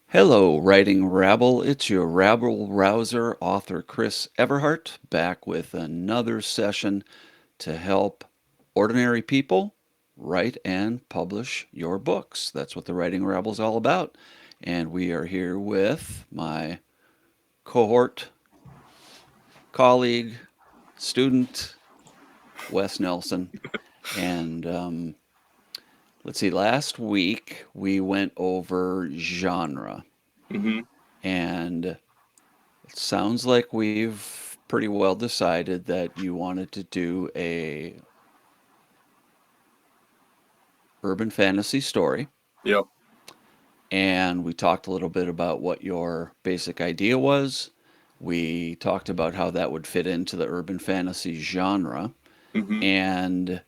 Hello, Writing Rabble. It's your rabble rouser, author Chris Everhart, back with another session to help ordinary people write and publish your books. That's what the Writing Rabble is all about. And we are here with my cohort, colleague, student, Wes Nelson. And let's see, last week we went over genre. hmm And it sounds like we've pretty well decided that you wanted to do a urban fantasy story, Yep. and we talked a little bit about what your basic idea was. We talked about how that would fit into the urban fantasy genre, hmm and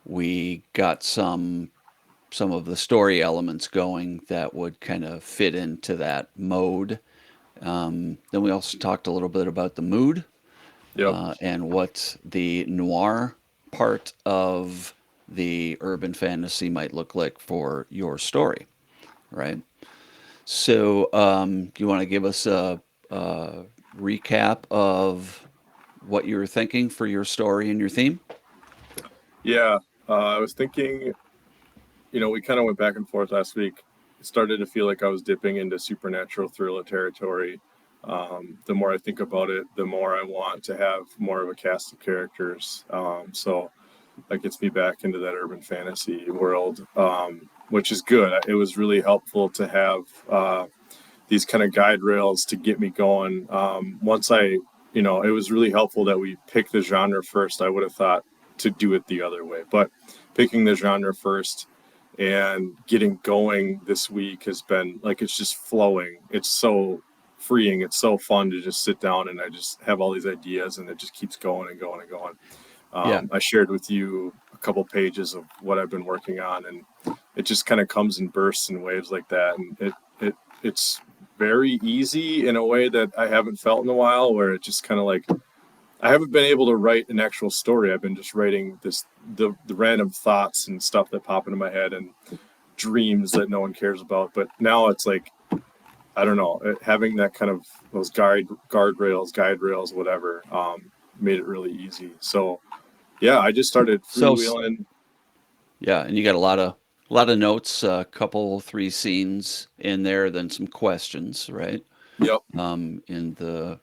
we got some of the story elements going that would kind of fit into that mode. Then we also talked a little bit about the mood Yep. and what the noir part of the urban fantasy might look like for your story, right? So, you want to give us a recap of what you were thinking for your story and your theme? Yeah. I was thinking, we kind of went back and forth last week. It started to feel like I was dipping into supernatural thriller territory. The more I think about it, the more I want to have more of a cast of characters. So that gets me back into that urban fantasy world, which is good. It was really helpful to have these kind of guide rails to get me going. It was really helpful that we picked the genre first. I would have thought to do it the other way, but picking the genre first and getting going this week has been like it's just flowing. It's so freeing. It's so fun to just sit down and I just have all these ideas and it just keeps going and going and going. Yeah, I shared with you a couple pages of what I've been working on, and it just kind of comes in bursts and waves like that. And it's very easy in a way that I haven't felt in a while, where it just kind of like I haven't been able to write an actual story. I've been just writing the random thoughts and stuff that pop into my head and dreams that no one cares about. But now it's like I don't know, having that kind of those guardrails, guide rails, whatever, made it really easy. So yeah, I just started so freewheeling. yeah, and you got a lot of notes, a couple, three scenes in there, then some questions, right? Yep. In the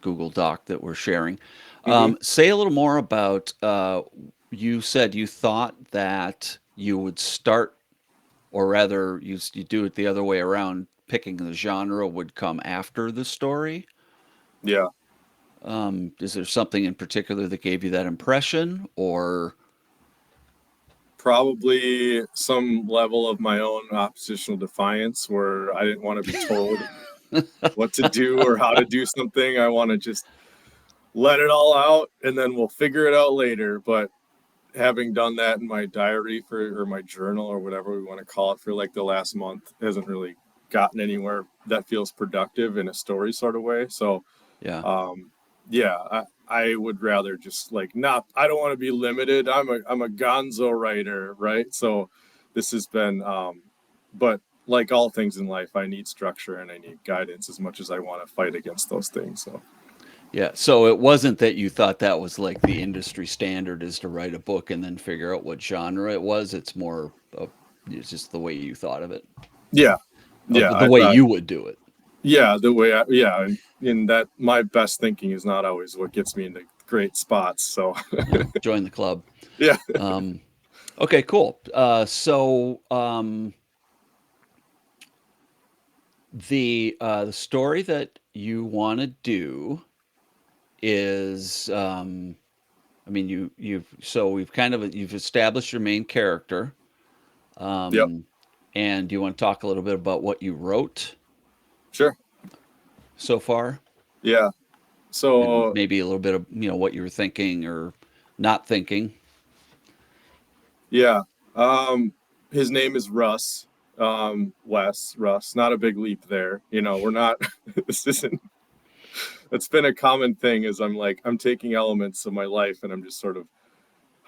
Google Doc that we're sharing. hmm Say a little more about. You said you thought that you would start, or rather, you do it the other way around. Picking the genre would come after the story. Yeah. Is there something in particular that gave you that impression, or Probably some level of my own oppositional defiance where I didn't want to be told what to do or how to do something. I want to just let it all out and then we'll figure it out later. But having done that in my diary or my journal or whatever we want to call it for like the last month hasn't really gotten anywhere that feels productive in a story sort of way. So yeah, um, yeah, I would rather just like not. I don't want to be limited. I'm a gonzo writer, right? So this has been, but like all things in life, I need structure and I need guidance as much as I want to fight against those things. So yeah? So it wasn't that you thought that was like the industry standard is to write a book and then figure out what genre it was. It's more of it's just the way you thought of it, yeah, yeah, of the I way thought you would do it. yeah the way yeah, and in that my best thinking is not always what gets me into great spots. So Yeah, join the club. yeah, Um, okay, cool. The story that you want to do is, I mean, we've kind of you've established your main character, yep, um, and do you want to talk a little bit about what you wrote sure, so far, yeah. and So maybe a little bit of what you were thinking or not thinking. yeah. His name is Russ. Wes, Russ. Not a big leap there. We're not this isn't it's been a common thing is I'm taking elements of my life and I'm just sort of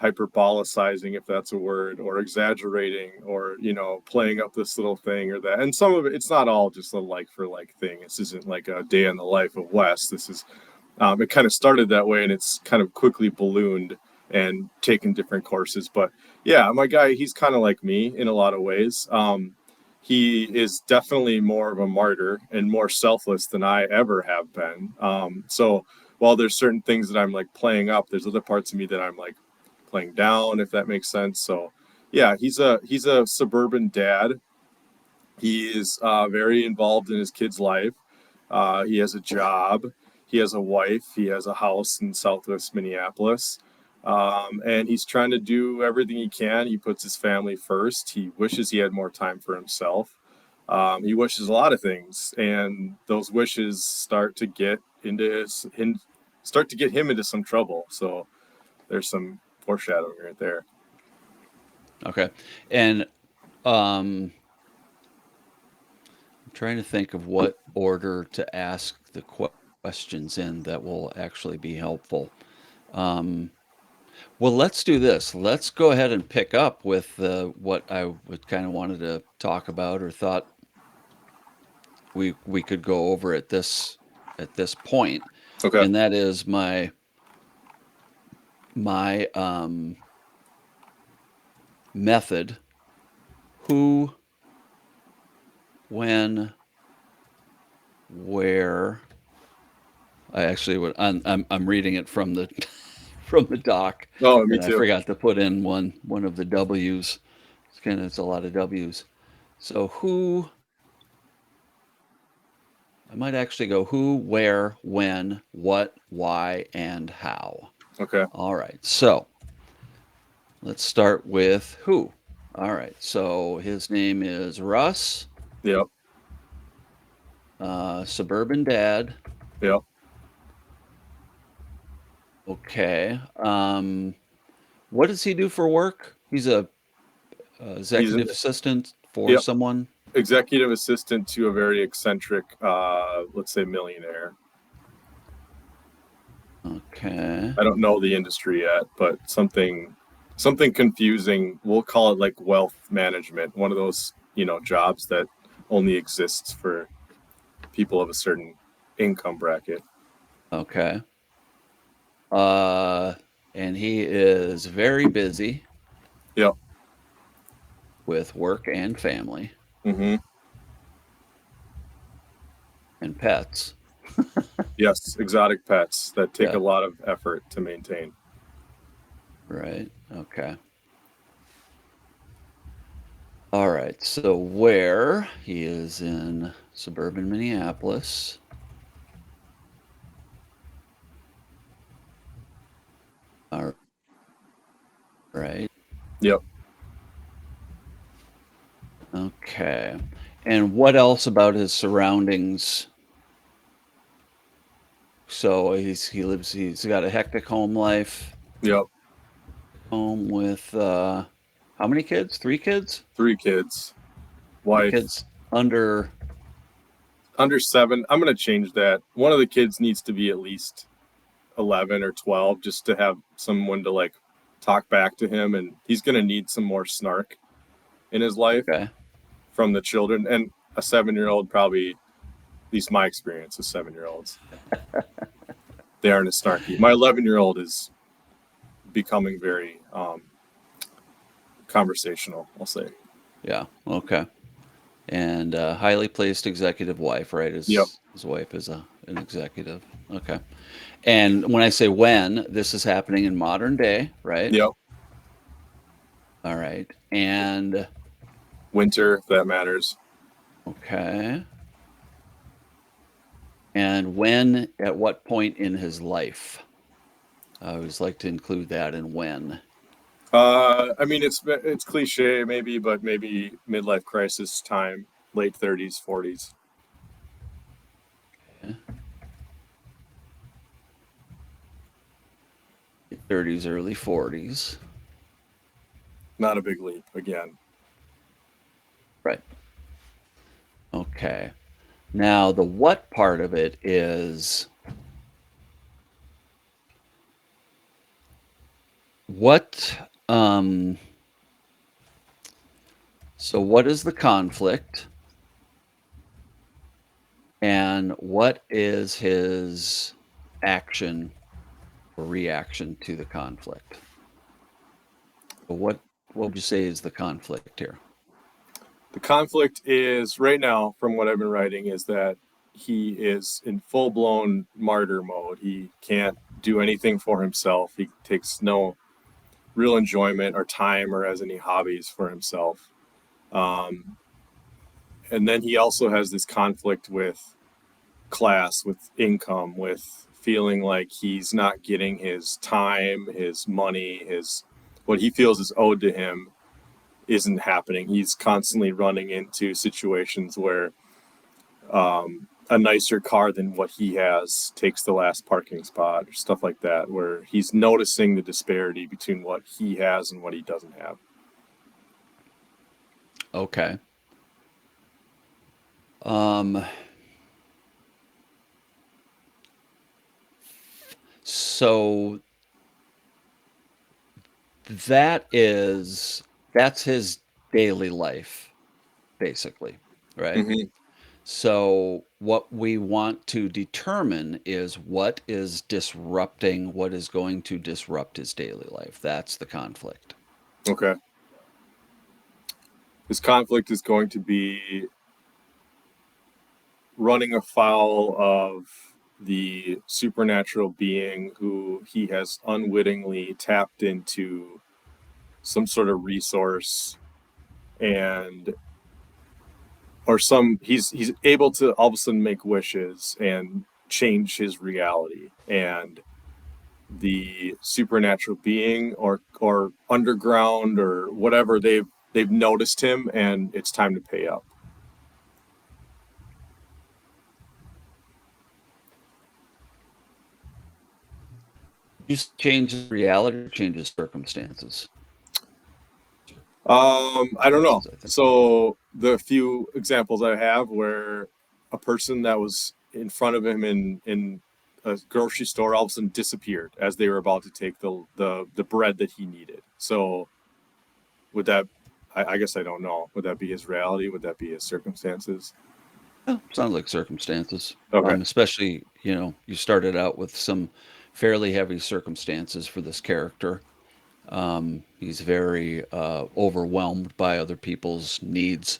hyperbolicizing, if that's a word, or exaggerating, or playing up this little thing or that. And some of it, it's not all just a like for like thing. This isn't like a day in the life of Wes. This is it kind of started that way, and it's kind of quickly ballooned and taken different courses. But yeah, my guy, he's kind of like me in a lot of ways. He is definitely more of a martyr and more selfless than I ever have been. So while there's certain things that I'm like playing up, there's other parts of me that I'm like playing down, if that makes sense. So yeah, he's a suburban dad. He is very involved in his kid's life. He has a job. He has a wife. He has a house in Southwest Minneapolis. And he's trying to do everything he can. He puts his family first. He wishes he had more time for himself. He wishes a lot of things, and those wishes start to get him into some trouble. So there's some foreshadowing right there. Okay. And um, I'm trying to think of what order to ask the questions in that will actually be helpful. Um, well, let's do this. Let's go ahead and pick up with what I would kind of wanted to talk about or thought we could go over at this point, Okay. and that is my method: who, when, where. I actually would. I'm reading it from the from the doc, Oh, me and I too. forgot to put in one of the W's. It's a lot of W's. So who, I might actually go who, where, when, what, why, and how. Okay. All right. So let's start with who. All right. So his name is Russ, Yep. suburban dad. Yep. Okay. What does he do for work? He's a He's an executive assistant for Yep, someone. executive assistant to a very eccentric, let's say, millionaire. Okay. I don't know the industry yet, but something confusing. We'll call it like wealth management. One of those jobs that only exists for people of a certain income bracket. Okay. Uh, and he is very busy Yep. with work and family Mm-hmm. and pets. Yes, exotic pets that take a Yeah. lot of effort to maintain. Right. Okay. All right. So where he is in suburban Minneapolis. All right. Yep. Okay. And what else about his surroundings? So he's got a hectic home life. Yep. Home with how many kids? Three kids? Three kids. Three Wife. kids under. Under 7. I'm gonna change that. One of the kids needs to be at least 11 or 12 just to have someone to like talk back to him, and he's going to need some more snark in his life Okay. from the children. And a 7-year-old, probably, at least my experience with 7-year-olds, they aren't as snarky. My 11-year-old is becoming very conversational, I'll say. Yeah. Okay. And highly placed executive wife, right? Yep. His wife is an executive. Okay. And when I say when, this is happening in modern day, right? Yep. All right. And Winter, if that matters. okay. And when, at what point in his life? I always like to include that in when. I mean, it's cliche maybe, but maybe midlife crisis time, late 30s, 40s. 30s, early 40s. Not a big leap again. Right. Okay. Now, the what part of it is what so what is the conflict and what is his action or reaction to the conflict? So what would you say is the conflict here? The conflict is right now, from what I've been writing, is that he is in full blown martyr mode. He can't do anything for himself. He takes no real enjoyment or time or has any hobbies for himself. Um, and then he also has this conflict with class, with income, with feeling like he's not getting his time, his money, his what he feels is owed to him isn't happening. He's constantly running into situations where a nicer car than what he has takes the last parking spot or stuff like that, where he's noticing the disparity between what he has and what he doesn't have. Okay. Um, so that is that's his daily life, basically, right? Mm-hmm. So what we want to determine is what is going to disrupt his daily life. That's the conflict. Okay. His conflict is going to be running afoul of the supernatural being who he has unwittingly tapped into some sort of resource and or some he's able to all of a sudden make wishes and change his reality, and the supernatural being or underground or whatever, they've noticed him and it's time to pay up. You change his reality or change his circumstances. I don't know. Circumstances, I think. So the few examples I have where a person that was in front of him in a grocery store all of a sudden disappeared as they were about to take the bread that he needed. So would that I guess I don't know. Would that be his reality? Would that be his circumstances? Yeah, sounds like circumstances. Okay. Especially, you started out with some fairly heavy circumstances for this character. He's very overwhelmed by other people's needs,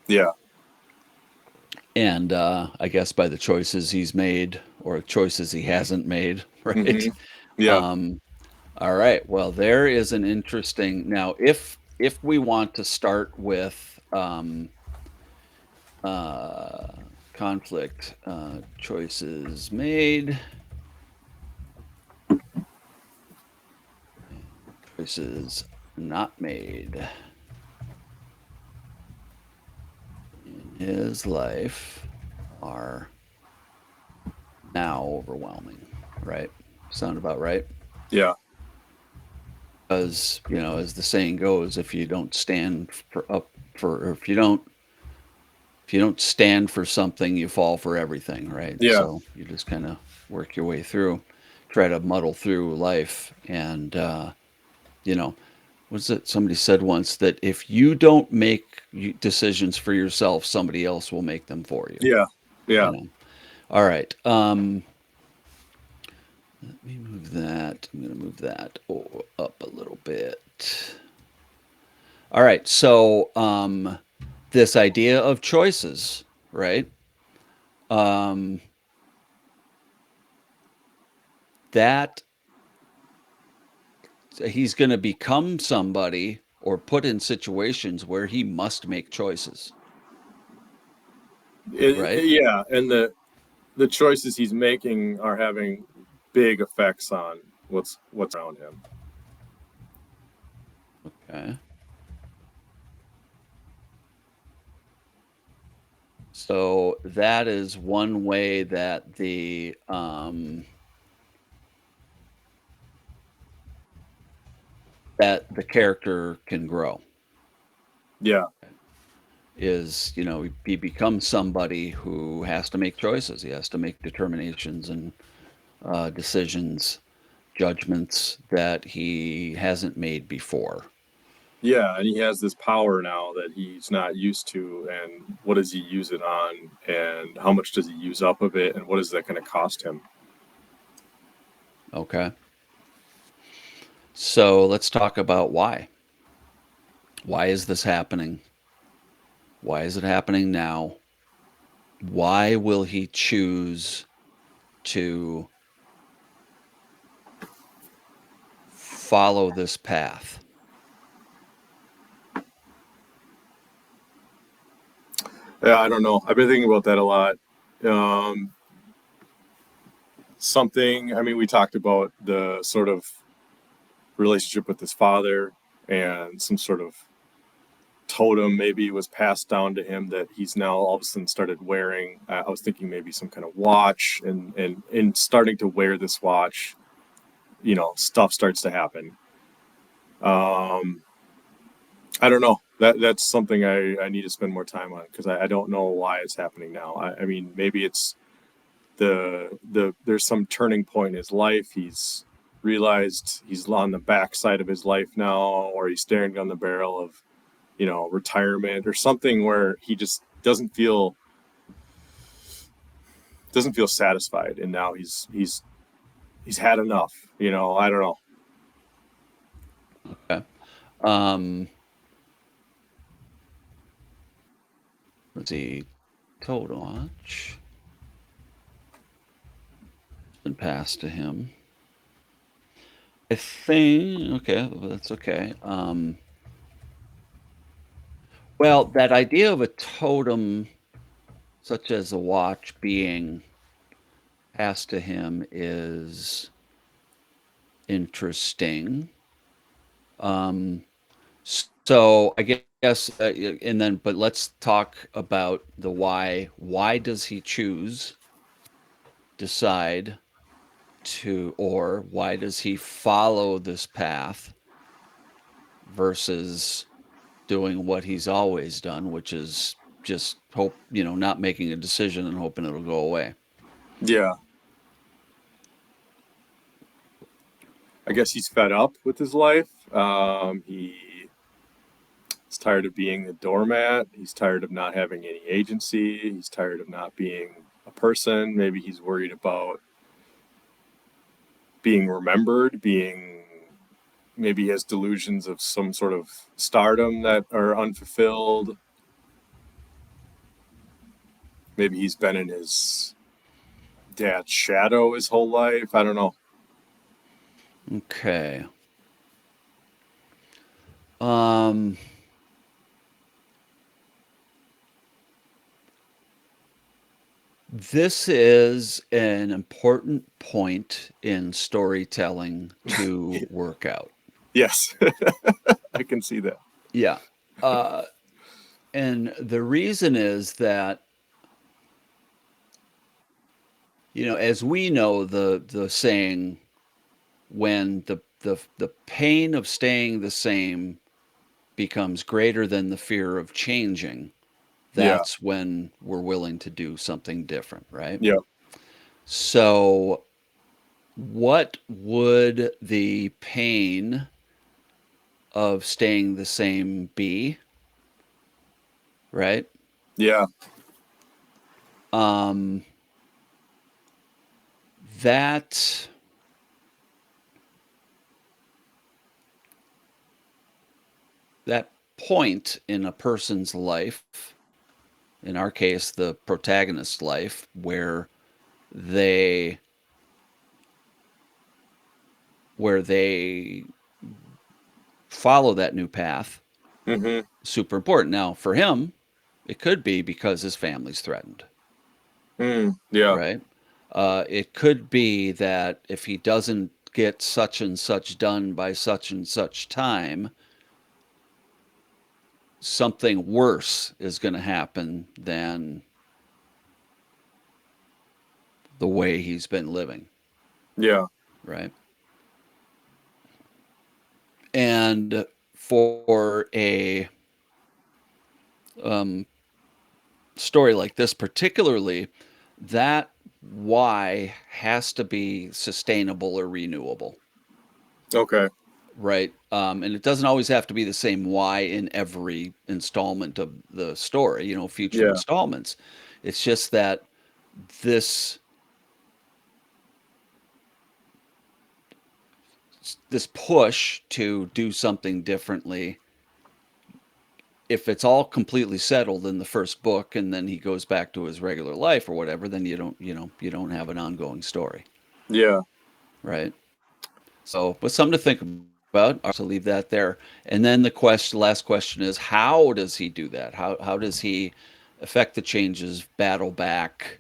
Yeah. and I guess by the choices he's made or choices he hasn't made, right? Mm-hmm. Yeah. Um, all right. Well, there is an interesting now. If we want to start with uh, conflict, choices made, choices not made in his life are now overwhelming, right? Sound about right? Yeah. Because, as the saying goes, if you don't stand for up for, or if you don't stand for something, you fall for everything, right? Yeah. So you just kind of work your way through, try to muddle through life, and you know, what's it? Somebody said once that if you don't make decisions for yourself, somebody else will make them for you. Yeah. You Yeah. know. All right. Let me move that. I'm going to move that up a little bit. All right. So, this idea of choices, right? Um, that he's going to become somebody or put in situations where he must make choices, right? Yeah. And the choices he's making are having big effects on what's around him. Okay. So that is one way that the character can grow. Yeah. Is he becomes somebody who has to make choices. He has to make determinations and decisions judgments that he hasn't made before. Yeah, and he has this power now that he's not used to, and what does he use it on, and how much does he use up of it, and what is that going to cost him? Okay. So let's talk about why. Why is this happening? Why is it happening now? Why will he choose to follow this path? Yeah, I don't know. I've been thinking about that a lot. Um, Something. I mean, we talked about the sort of relationship with his father and some sort of totem maybe was passed down to him that he's now all of a sudden started wearing. I was thinking maybe some kind of watch, and in starting to wear this watch, stuff starts to happen. Um, I don't know. That's something I need to spend more time on because I don't know why it's happening now. I mean, maybe it's there's some turning point in his life. He's realized he's on the backside of his life now, or he's staring down the barrel of retirement or something where he just doesn't feel satisfied, and now he's had enough. I don't know. Okay. Um, let's see. Total watch been passed to him. I think. Okay, that's okay. Well, that idea of a totem, such as a watch, being passed to him is interesting. Um, so I guess, and then, but let's talk about the why. Why does he decide or why does he follow this path versus doing what he's always done, which is just not making a decision and hoping it'll go away? Yeah, I guess he's fed up with his life. He's tired of being the doormat. He's tired of not having any agency. He's tired of not being a person. Maybe he's worried about being remembered, maybe he has delusions of some sort of stardom that are unfulfilled. Maybe he's been in his dad's shadow his whole life. I don't know. Okay. Um, this is an important point in storytelling to work out. Yes, I can see that. Yeah. Uh, and the reason is that, as we know, the saying, when the pain of staying the same becomes greater than the fear of changing, Yeah, that's when we're willing to do something different, right? yeah, So, what would the pain of staying the same be, right? yeah, Um, that that point in a person's life, in our case, the protagonist's life, where they they follow that new path, mm-hmm. super important. Now, for him, it could be because his family's threatened, Yeah, right? It could be that if he doesn't get such and such done by such and such time, something worse is going to happen than the way he's been living, yeah, right? And for a um, story like this, particularly, that why has to be sustainable or renewable. Okay. right? And it doesn't always have to be the same why in every installment of the story, future Yeah. installments. It's just that this this push to do something differently, if it's all completely settled in the first book and then he goes back to his regular life or whatever, then you don't have an ongoing story, Yeah. right? So, but something to think about. All right, so leave that there. And then last question is, how does he do that? How does he affect the changes, battle back?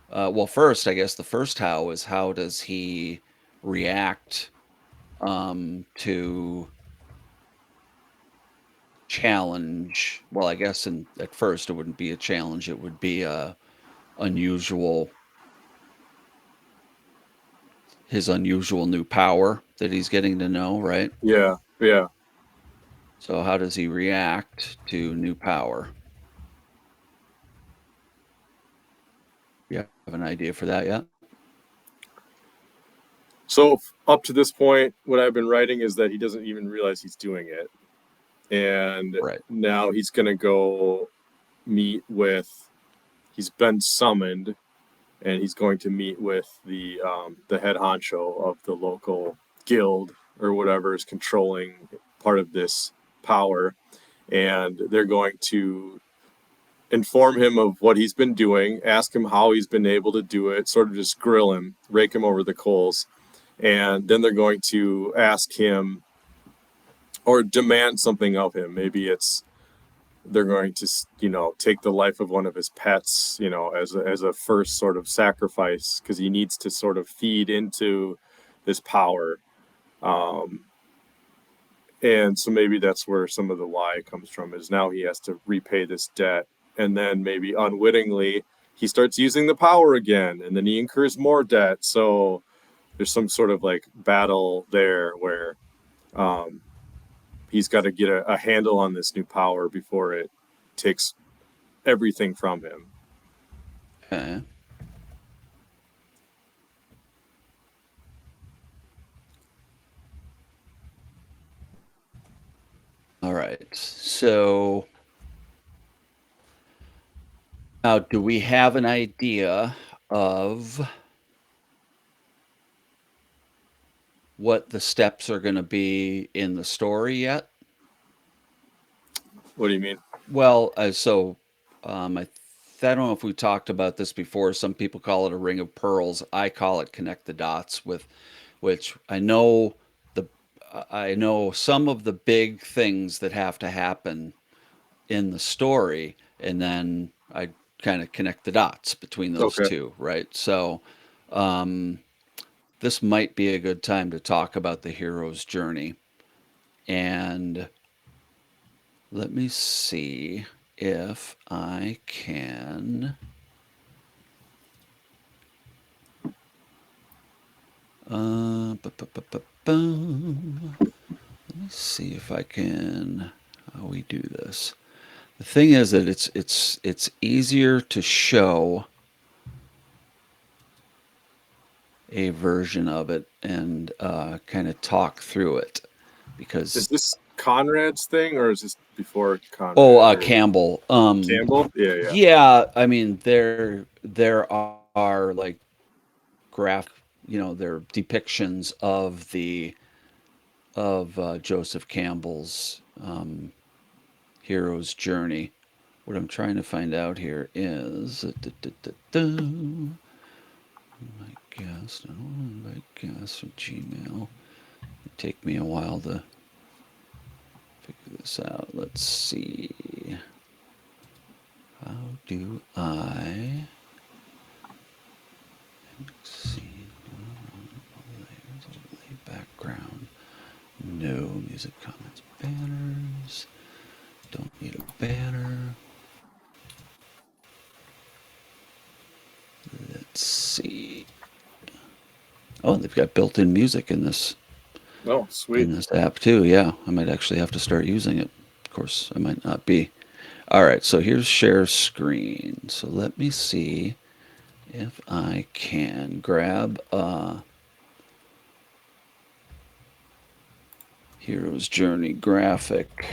Well, first, I guess the first how does he react to challenge? Well, I guess at first it wouldn't be a challenge; it would be a unusual his unusual new power that he's getting to know, right? Yeah. Yeah. So, how does he react to new power? You have an idea for that yet? So up to this point, what I've been writing is that he doesn't even realize he's doing it, and Right. now he's gonna go meet with. He's been summoned, and he's going to meet with the head honcho of the local guild or whatever is controlling part of this power, and they're going to inform him of what he's been doing, ask him how he's been able to do it, sort of just grill him, rake him over the coals, and then they're going to ask him or demand something of him. Maybe it's they're going to take the life of one of his pets, as a first sort of sacrifice because he needs to sort of feed into this power. Um, and so maybe that's where some of the lie comes from, is now he has to repay this debt, and then maybe unwittingly he starts using the power again, and then he incurs more debt. So there's some sort of like battle there where um, he's got to get a handle on this new power before it takes everything from him. Okay. All right. So now, do we have an idea of what the steps are going to be in the story yet? What do you mean? Well, I don't know if we talked about this before. Some people call it a ring of pearls. I call it connect the dots with, which the I know some of the big things that have to happen in the story, and then I kind of connect the dots between those Okay. two, right? So, um, this might be a good time to talk about the hero's journey. And let me see if I can. Let me see if I can. How we do this. The thing is that it's easier to show a version of it and kind of talk through it Is because this Conrad's thing or is this before Conrad or Campbell. Campbell? Yeah, yeah. Yeah, I mean there are like graph, there are depictions of Joseph Campbell's hero's journey. What I'm trying to find out here is my guest. I don't want to guest from Gmail. It take me a while to figure this out. Let's see. How do I see overlay background? No music comments banners. Don't need a banner. Let's see. Oh, they've got built-in music Oh, sweet. in this app too. Yeah, I might actually have to start using it. Of course, I might not be. All right, so here's share screen. So let me see if I can grab Hero's Journey graphic.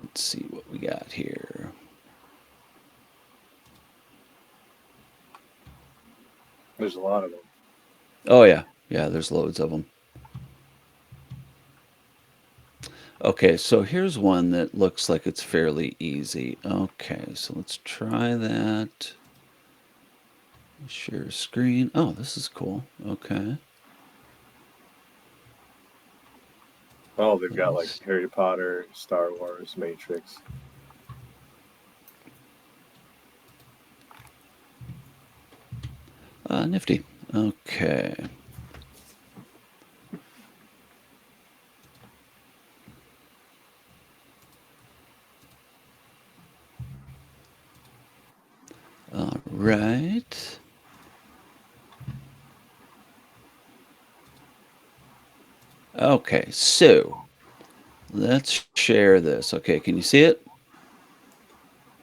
Let's see what we got here. There's a lot of them. Oh yeah, yeah. There's loads of them. Okay, so here's one that looks like it's fairly easy. Okay, so let's try that. Share screen. Oh, this is cool. Okay. Oh, they've Let got me like see. Harry Potter, Star Wars, Matrix. Nifty. Okay. All right. Okay, so let's share this. Okay, can you see it?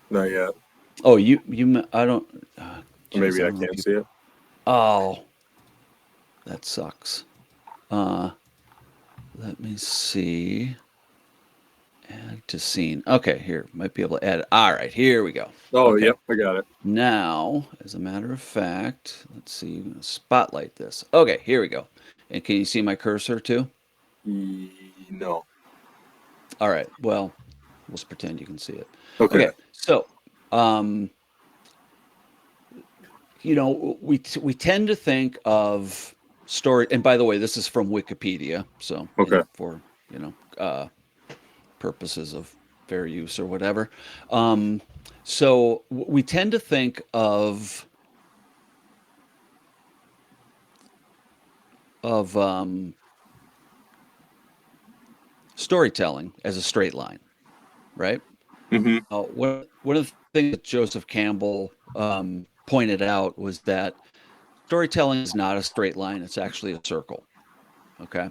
Not yet. Oh, I don't. Geez, Maybe I I don't know if can't you. see it. Oh, that sucks. Uh, Let me see. Add to scene. Okay, here might be able to add it. All right, here we go. Oh, Okay, yep, I got it. now, as a matter of fact, let's see. I'm gonna spotlight this. Okay, here we go. And can you see my cursor too? No. All right. Well, we'll just pretend you can see it. Okay. Okay. So, um, we tend to think of story. And by the way, this is from Wikipedia. So, Okay. for you know purposes of fair use or whatever. Um, so we tend to think of storytelling as a straight line, right? Mm-hmm. One of the things that Joseph Campbell pointed out was that storytelling is not a straight line; it's actually a circle. Okay,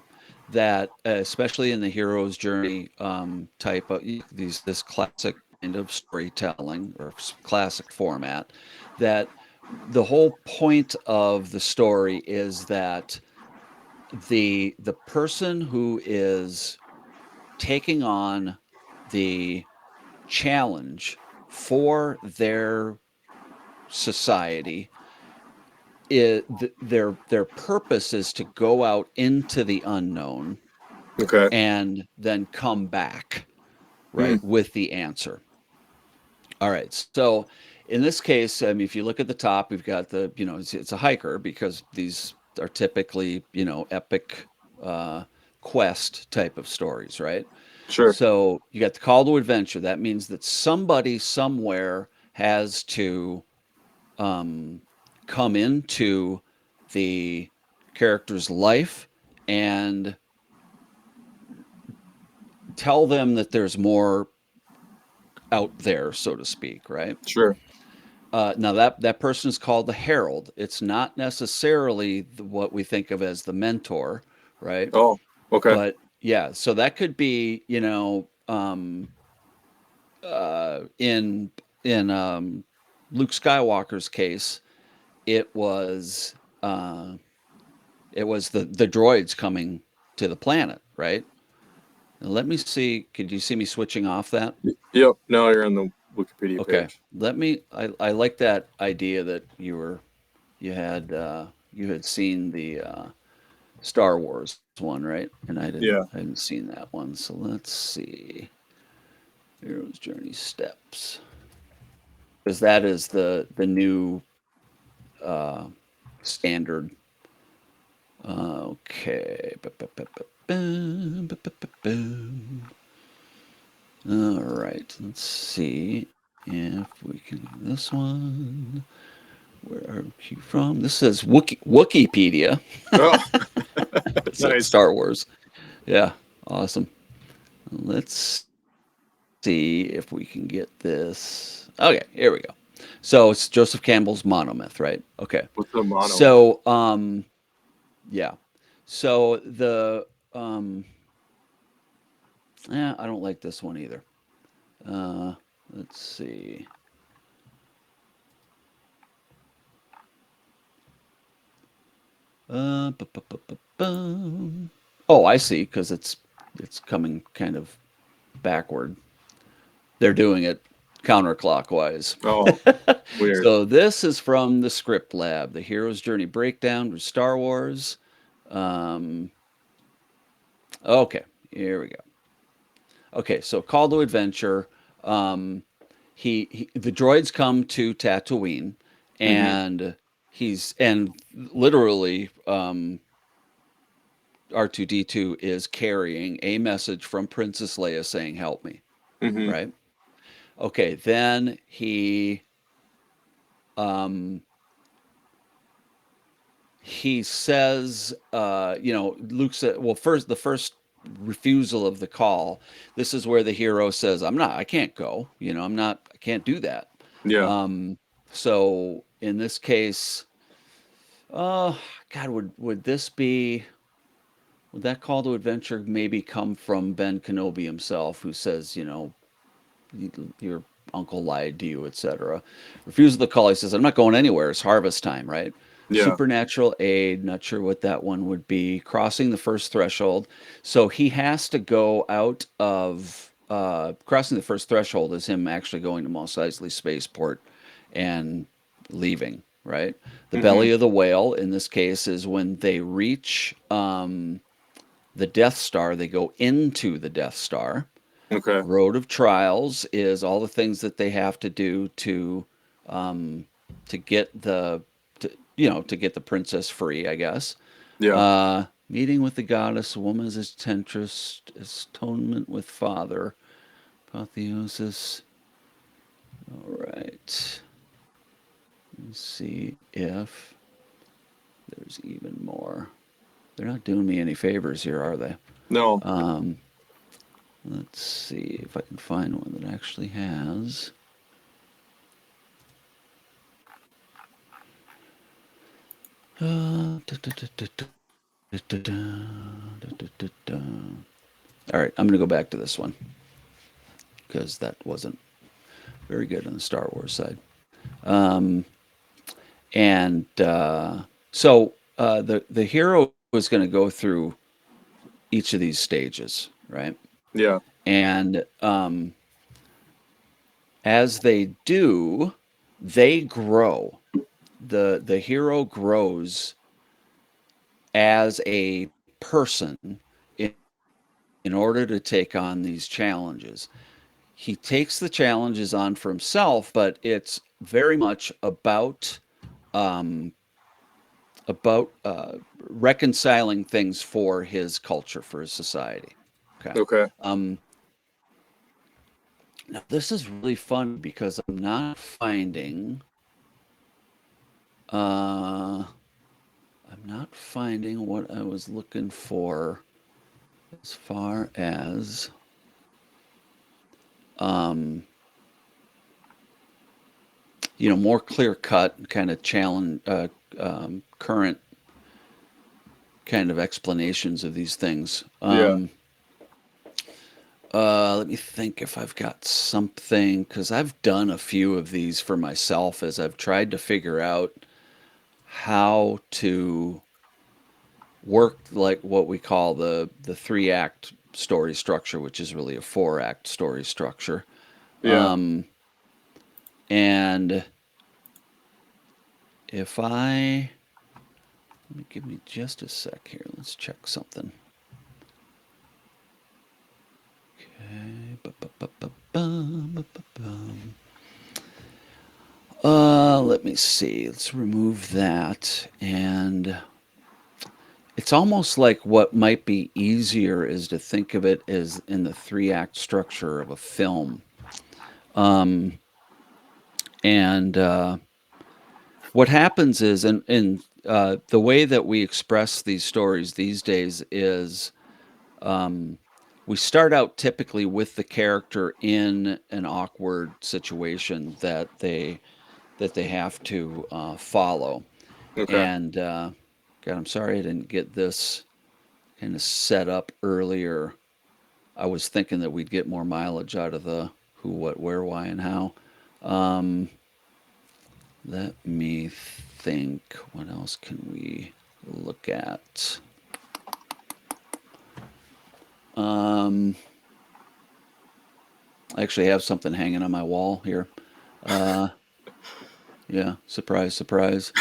that especially in the hero's journey type of these this classic kind of storytelling or classic format, that the whole point of the story is that the person who is taking on the challenge for their society their purpose is to go out into the unknown Okay. and then come back Mm. right with the answer. All right, so in this case, I mean, if you look at the top, we've got it's a hiker because these are typically epic uh, quest type of stories, right? Sure. So you got the call to adventure. That means that somebody somewhere has to um, come into the character's life and tell them that there's more out there, so to speak, right? Sure. Now that person is called the herald. It's not necessarily what we think of as the mentor, right? Oh, okay. But yeah, so that could be, in Luke Skywalker's case, it was uh, it was the droids coming to the planet, right? Now, let me see. Could you see me switching off that? Yep. Now you're on the Wikipedia Okay. page. Let me. I like that idea that you had seen the Star Wars one, right? And Yeah. I hadn't seen that one. So let's see. Hero's Journey steps, because that is the new uh, standard. Okay. All right. Let's see if we can do this one. Where are you from? This says Wikipedia. Oh, It's like nice. Star Wars. Yeah. Awesome. Let's see if we can get this. Okay, here we go. So it's Joseph Campbell's monomyth, right? Okay. What's the monolith? So yeah. So um I don't like this one either. Uh let's see. Bum. Oh, I see, because it's coming kind of backward. They're doing it counterclockwise. Oh, weird. So this is from the Script Lab, the hero's journey breakdown with Star Wars. Um, okay, here we go. Okay, so Call to Adventure. Um, the droids come to Tatooine, Mm-hmm. and and literally R2D2 is carrying a message from Princess Leia saying, "Help me." Mm-hmm. Right? Okay, then um, he says, Luke said, well, first, the first refusal of the call, this is where the hero says, I can't go, I can't do that. Yeah. Um, so in this case, oh, God, would that call to adventure maybe come from Ben Kenobi himself, who says, your uncle lied to you, etc. Refuses the call. He says, I'm not going anywhere. It's harvest time, right? Yeah. Supernatural aid, not sure what that one would be. Crossing the first threshold. So he has to go out of crossing the first threshold is him actually going to Mos Eisley Spaceport and leaving, right? The Mm-hmm. belly of the whale, in this case, is when they reach the Death Star, they go into the Death Star. Okay. Road of Trials is all the things that they have to do um, to get to get the princess free, I guess. Yeah. Meeting with the goddess, woman's temptress, atonement with father, apotheosis. All right. Let's see if there's even more. They're not doing me any favors here, are they? No. Um, let's see if I can find one that actually has. All right, I'm going to go back to this one because that wasn't very good on the Star Wars side. Um, and the hero is going to go through each of these stages, right? Yeah. And as they do, they grow. The hero grows as a person in order to take on these challenges. He takes the challenges on for himself, but it's very much about reconciling things for his culture, for his society. Okay. Okay. Um, Now this is really funny because I'm not finding. Uh, I'm not finding what I was looking for as far as um, more clear cut kind of challenge current kind of explanations of these things. Yeah. Let me think if I've got something because I've done a few of these for myself as I've tried to figure out how to work like what we call the 3 act story structure, which is really a 4 act story structure. Yeah. And if I let me give me just a sec here, let's check something. Okay. Let me see. Let's remove that. And it's almost like what might be easier is to think of it as in the 3 act structure of a film. Um, and what happens is, in the way that we express these stories these days is we start out typically with the character in an awkward situation that they have to follow. Okay. And God, I'm sorry I didn't get this kind of set up earlier. I was thinking that we'd get more mileage out of the who, what, where, why, and how. Um, Let me think. What else can we? look at. Um, I actually have something hanging on my wall here. Uh, yeah, surprise, surprise.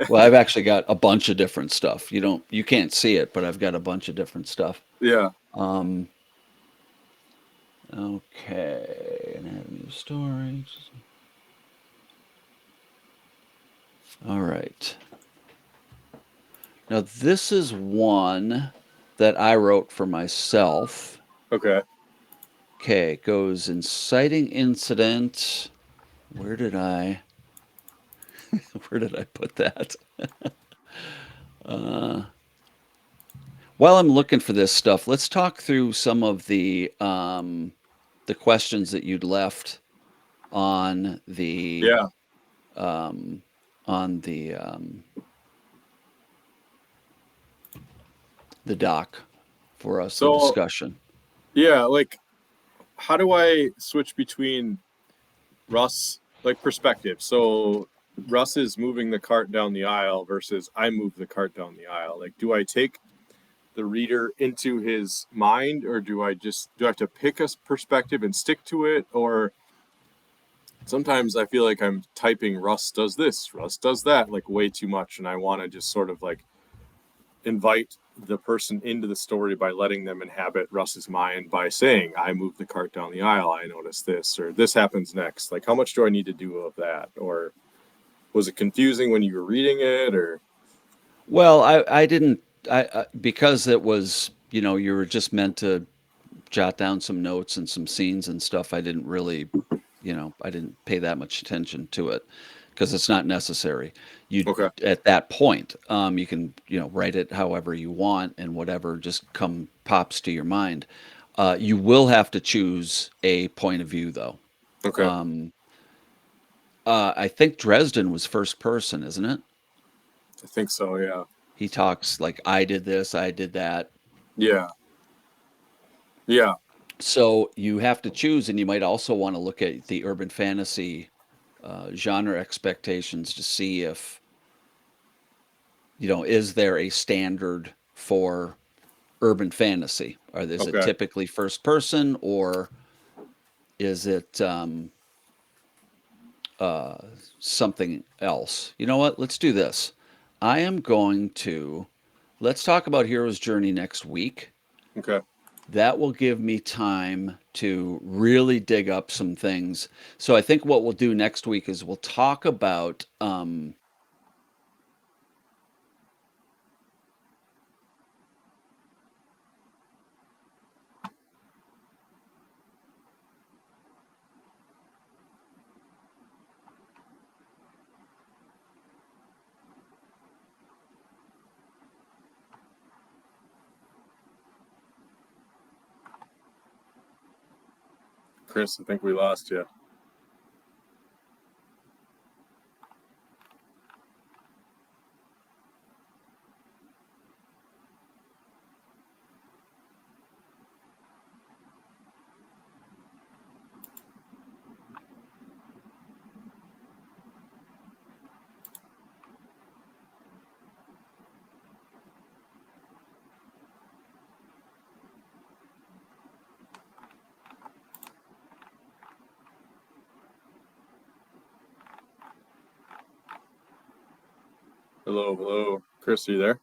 Well, I've actually got a bunch of different stuff. You can't see it, but I've got a bunch of different stuff. Yeah. Um, okay, and I have new stories. All right. Now this is one that I wrote for myself. Okay. Okay, it goes inciting incident. Where did I where did I put that? Uh, while I'm looking for this stuff, let's talk through some of the questions that you'd left on Yeah. um, on the doc for us, the So discussion. yeah, like how do I switch between Russ like perspective? So Russ is moving the cart down the aisle versus I move the cart down the aisle. Like, do I take the reader into his mind, or do I have to pick a perspective and stick to it? Or sometimes I feel like I'm typing Russ does this, Russ does that, like way too much, and I want to just sort of like invite the person into the story by letting them inhabit Russ's mind by saying, I moved the cart down the aisle, I noticed this, or this happens next. Like, how much do I need to do of that? Or was it confusing when you were reading it? Or, Well, I didn't I because it was, you were just meant to jot down some notes and some scenes and stuff. I didn't really, I didn't pay that much attention to it because it's not necessary. You okay, at that point, you can, write it however you want and whatever just pops to your mind. You will have to choose a point of view though. okay. Um, I think Dresden was first person, isn't it? I think so, yeah. He talks like I did this, I did that. Yeah, yeah, So you have to choose, and you might also want to look at the urban fantasy genre expectations to see if, is there a standard for urban fantasy? Or is it okay. typically first person, or is it uh, something else? You know what? Let's do this. I am going to let's talk about Hero's Journey next week. Okay. That will give me time to really dig up some things. So I think what we'll do next week is we'll talk about Chris, I think we lost you. Hello, hello. Chris, are you there?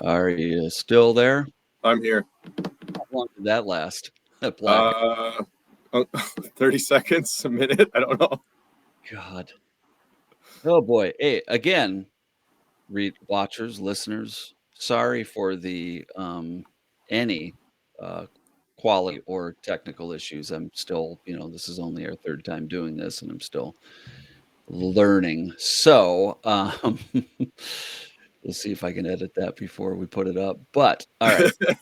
are you still there? I'm here. How long did that last? That blackout. Uh, 30 seconds, a minute. I don't know. God. Oh boy. Hey, again, read watchers, listeners, sorry for the any uh quality or technical issues. I'm still, this is only our third time doing this and I'm still learning. So, we'll see if I can edit that before we put it up. But all right, what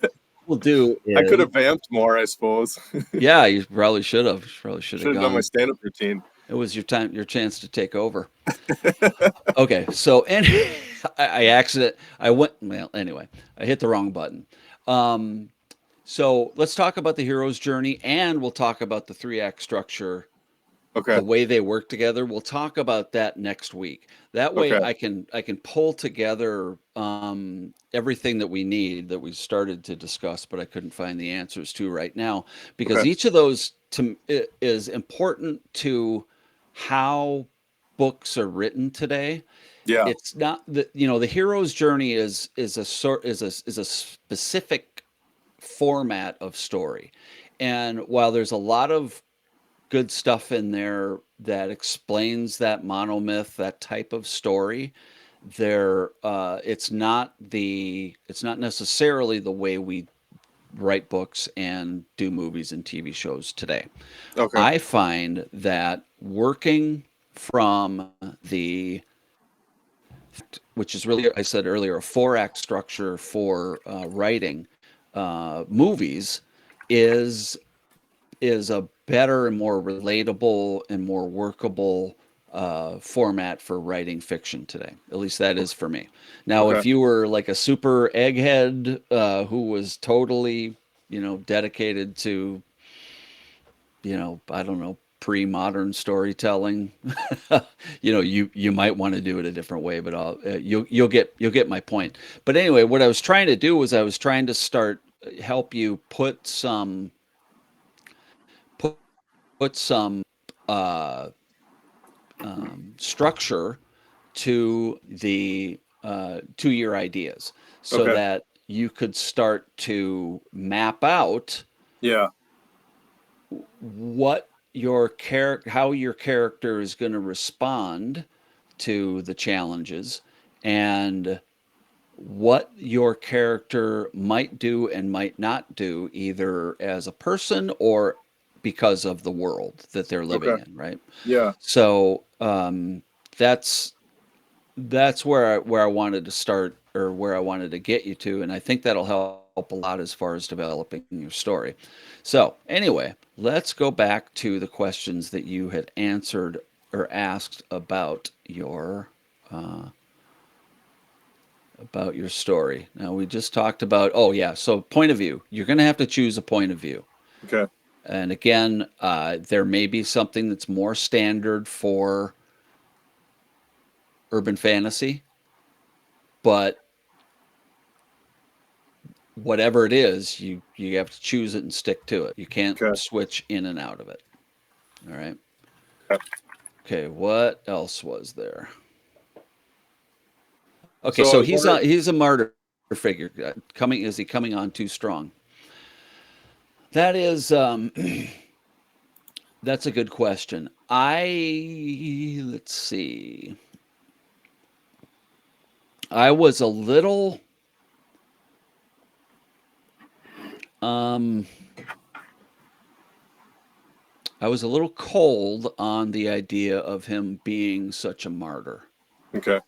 we'll do I could is, have vamped more, I suppose. yeah, you probably should have. Probably should have Should have done my gone. stand up routine. It was your time, your chance to take over. Okay, so and I went. Well, anyway, I hit the wrong button. Um, So let's talk about the hero's journey, and we'll talk about the three act structure, Okay. the way they work together. We'll talk about that next week. That way, Okay. I can pull together everything that we need that we started to discuss, but I couldn't find the answers to right now because Okay. each of those is important to how books are written today. Yeah. It's not the the hero's journey is a sort is a specific format of story. And while there's a lot of good stuff in there that explains that monomyth, that type of story, it's not necessarily the way we write books and do movies and TV shows today. Okay. I find that working from the which is really, I said earlier, a four act structure for writing movies is is a better and more relatable and more workable format for writing fiction today. At least that is for me. Now, Okay. if you were like a super egghead who was totally, dedicated to, I don't know, pre-modern storytelling, you might want to do it a different way, but you'll get my point. But anyway, what I was trying to do was I was trying to start help you put some uh, structure to your ideas so Okay. that you could start to map out Yeah. what your character how your character is going to respond to the challenges and what your character might do and might not do either as a person or because of the world that they're living Okay. in, right? Yeah. So that's where I wanted to start or where I wanted to get you to, and I think that'll help a lot as far as developing your story. So anyway, let's go back to the questions that you had answered or asked about your story. Now we just talked about, oh yeah, so point of view. You're going to have to choose a point of view. Okay. And again, there may be something that's more standard for urban fantasy, but whatever it is, you have to choose it and stick to it. You can't Okay. switch in and out of it. All right. Okay. Okay. What else was there? Okay. So I So was wondering. he's a martyr figure. Coming is he coming on too strong? That is that's a good question. I let's see. I was a little um I was a little cold on the idea of him being such a martyr. Okay.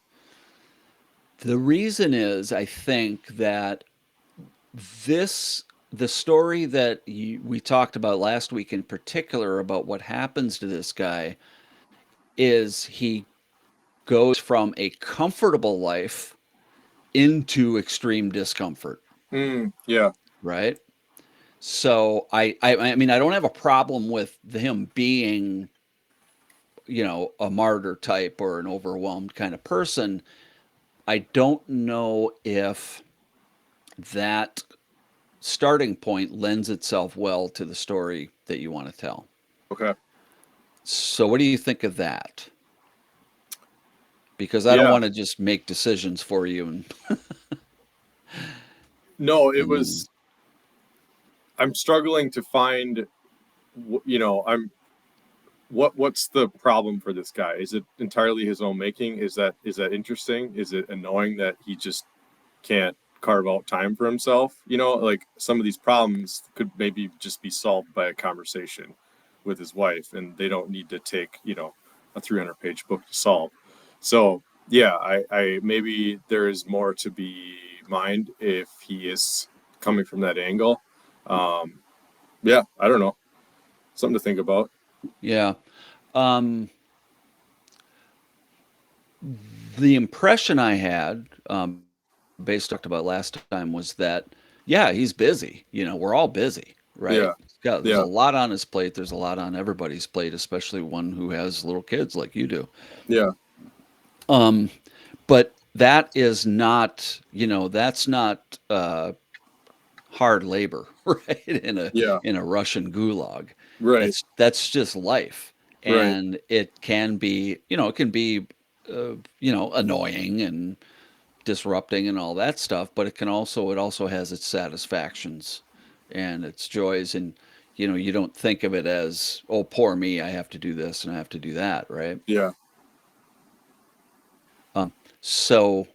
The reason is I think that this the story that we talked about last week in particular about what happens to this guy is he goes from a comfortable life into extreme discomfort, Yeah. right? So I mean I don't have a problem with him being a martyr type or an overwhelmed kind of person. I don't know if that starting point lends itself well to the story that you want to tell. Okay. So, what do you think of that? Because I don't Yeah. want to just make decisions for you No, it and then was. I'm struggling to find. I'm. What's the problem for this guy? Is it entirely his own making? Is that interesting? Is it annoying that he just can't carve out time for himself? Like some of these problems could maybe just be solved by a conversation with his wife, and they don't need to take a 300-page book to solve. So yeah, I maybe there is more to be mined if he is coming from that angle. Um, yeah, I don't know, something to think about. yeah. Um, the impression I had, based on what we talked about last time, was that Yeah, he's busy. We're all busy, right? Yeah. There's a Yeah. lot on his plate. There's a lot on everybody's plate, especially one who has little kids like you do. Yeah. Um, but that is not, that's not hard labor, right? Yeah. In a Russian gulag. Right. That's just life. Right. And it can be, it can be annoying and disrupting and all that stuff, but it also has its satisfactions and its joys. And you don't think of it as, oh, poor me, I have to do this and I have to do that, right? Yeah. So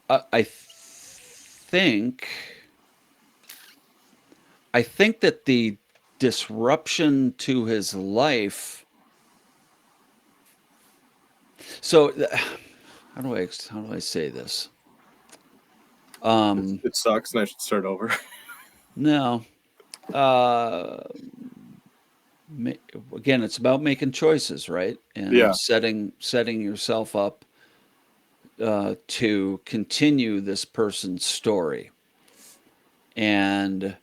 I think that the disruption to his life. So how do I say this? Um, It sucks, and I should start over. no. Uh, Again, it's about making choices, right? And Yeah. setting yourself up to continue this person's story. And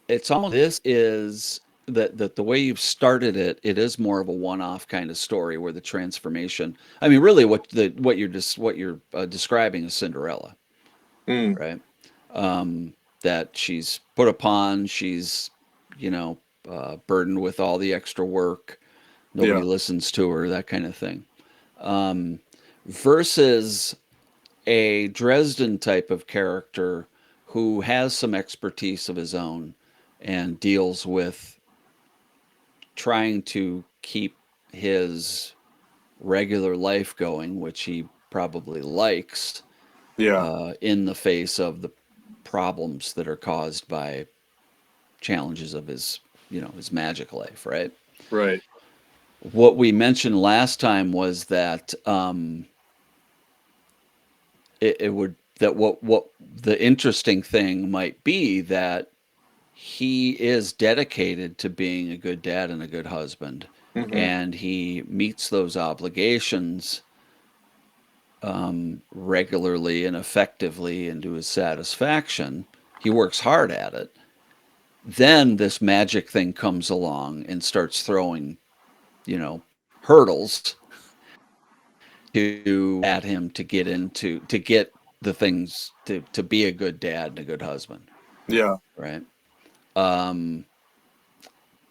it's almost this is that the way you've started it, it is more of a one-off kind of story where the transformation. I mean, really, what you're describing is Cinderella, Mm. right? That she's put upon, she's you know burdened with all the extra work. Nobody Yeah. listens to her, that kind of thing. Um, Versus a Dresden type of character who has some expertise of his own and deals with trying to keep his regular life going, which he probably likes, Yeah. in the face of the problems that are caused by challenges of his magic life, right? Right. What we mentioned last time was that it would that what the interesting thing might be that he is dedicated to being a good dad and a good husband, Mm-hmm. and he meets those obligations regularly and effectively and to his satisfaction. He works hard at it. Then this magic thing comes along and starts throwing, hurdles to at him to get the things to be a good dad and a good husband, Yeah. right? Um,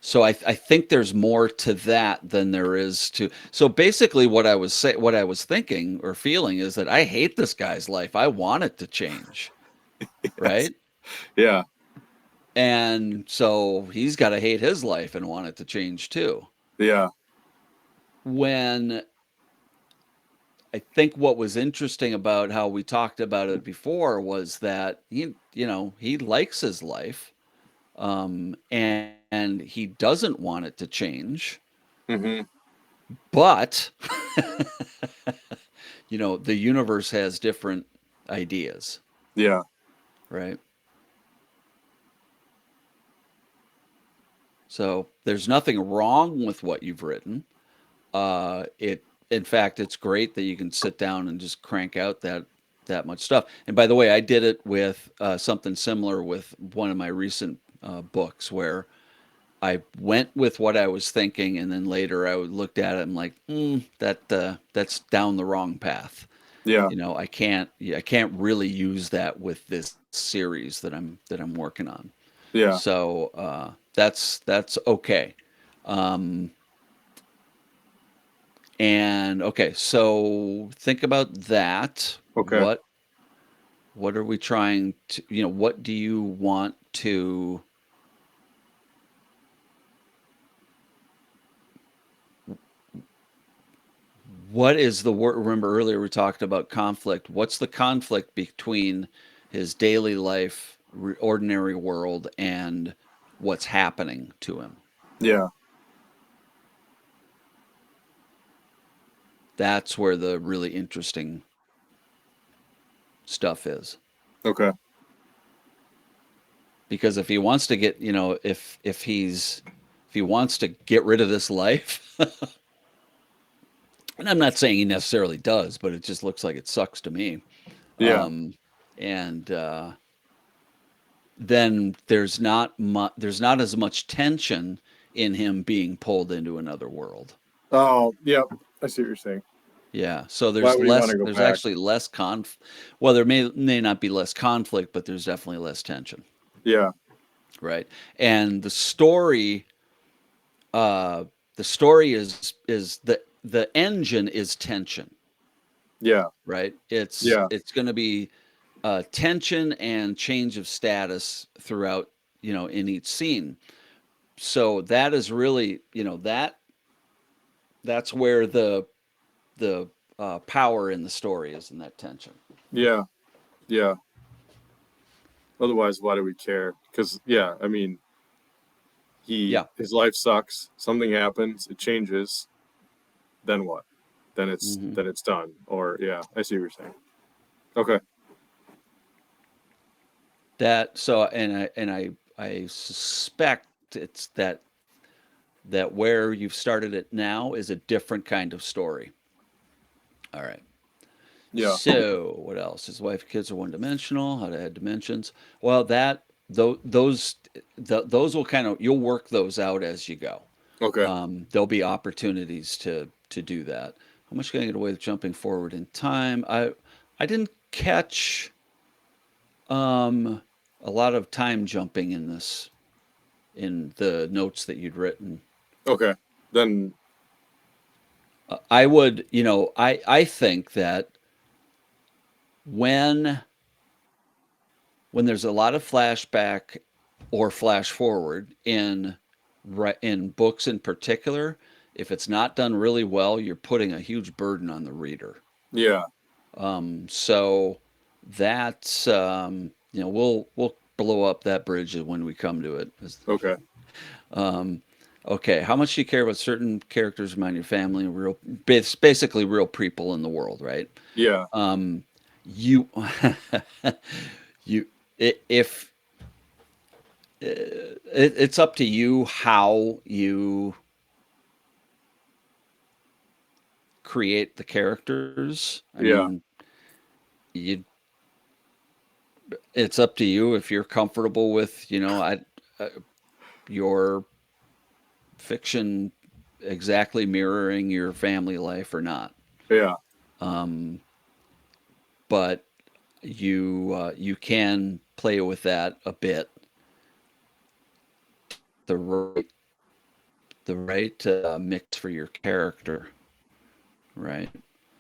so I think there's more to that than there is to. So basically, what I was thinking or feeling is that I hate this guy's life. I want it to change, Yes. right? Yeah. And so he's got to hate his life and want it to change too. Yeah. When I think what was interesting about how we talked about it before was that he likes his life, and he doesn't want it to change, Mm-hmm. but the universe has different ideas, Yeah. right? So there's nothing wrong with what you've written. In fact, it's great that you can sit down and just crank out that much stuff. And by the way, I did it with something similar with one of my recent books where I went with what I was thinking, and then later I looked at it and I'm like, that's down the wrong path. Yeah. I can't really use that with this series that I'm working on. Yeah. So that's okay. Um, And okay, so think about that. Okay. What are we trying to, what do you want to, what is the word? Remember earlier we talked about conflict. What's the conflict between his daily life, ordinary world, and what's happening to him? Yeah. That's where the really interesting stuff is. Okay. Because if he wants to get, if he wants to get rid of this life, And I'm not saying he necessarily does, but it just looks like it sucks to me. Yeah. Um, and then there's not as much tension in him being pulled into another world. Oh, yep. I see what you're saying. Yeah, so Why would you want to go there's back? actually less well, there may not be less conflict, but there's definitely less tension, Yeah. right? And uh the story is the engine is tension, Yeah. right? Yeah. It's going to be tension and change of status throughout, in each scene. So that is really, that's where the power in the story is in that tension. Yeah. Yeah. Otherwise, why do we care? Because yeah, I mean, Yeah. his life sucks. Something happens. It changes. Then what? Hmm. Then it's done. Or yeah, I see what you're saying. Okay. That so and I suspect it's that where you've started it now is a different kind of story. All right. Yeah. So what else? His wife, kids are one dimensional. How to add dimensions? Well, those will kind of you'll work those out as you go. Okay. There'll be opportunities to do that. How much can I get away with jumping forward in time? I didn't catch um, a lot of time jumping in this in the notes that you'd written. Okay. Then I would, I think that when when there's a lot of flashback or flash forward in books in particular, if it's not done really well, you're putting a huge burden on the reader. yeah. So that's we'll blow up that bridge when we come to it. Okay. Um, okay, how much do you care about certain characters around your family, basically real people in the world, right? Yeah. Um, you you if it's up to you how you create the characters. I Yeah. mean, you it's up to you if you're comfortable with, uh, your fiction exactly mirroring your family life or not. Yeah. Um, but you can play with that a bit to get the right mix for your character, right?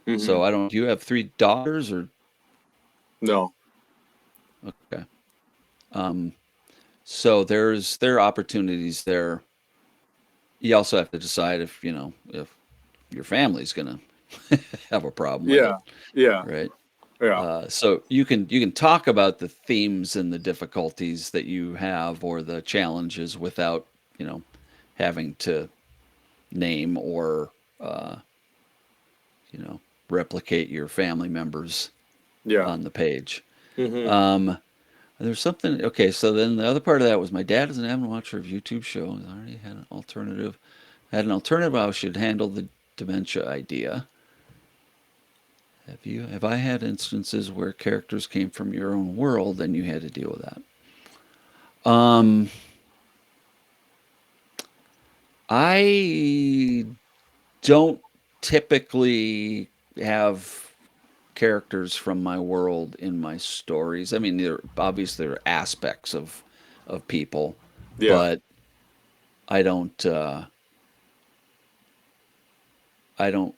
Mm-hmm. So I don't. Do you have three daughters or No. okay? Um, so there are opportunities there. You also have to decide if if your family's gonna have a problem with it, Yeah. Yeah. right? Yeah. So you can talk about the themes and the difficulties that you have or the challenges without having to name or uh, you know replicate your family members Yeah. on the page. Mm-hmm. Um, there's something. Okay, so then the other part of that was my dad is an avid watcher of YouTube shows. I already had an alternative how I should handle the dementia idea. Have I had instances where characters came from your own world and you had to deal with that? I don't typically have characters from my world in my stories. I mean, obviously there are aspects of people, Yeah. but I don't I don't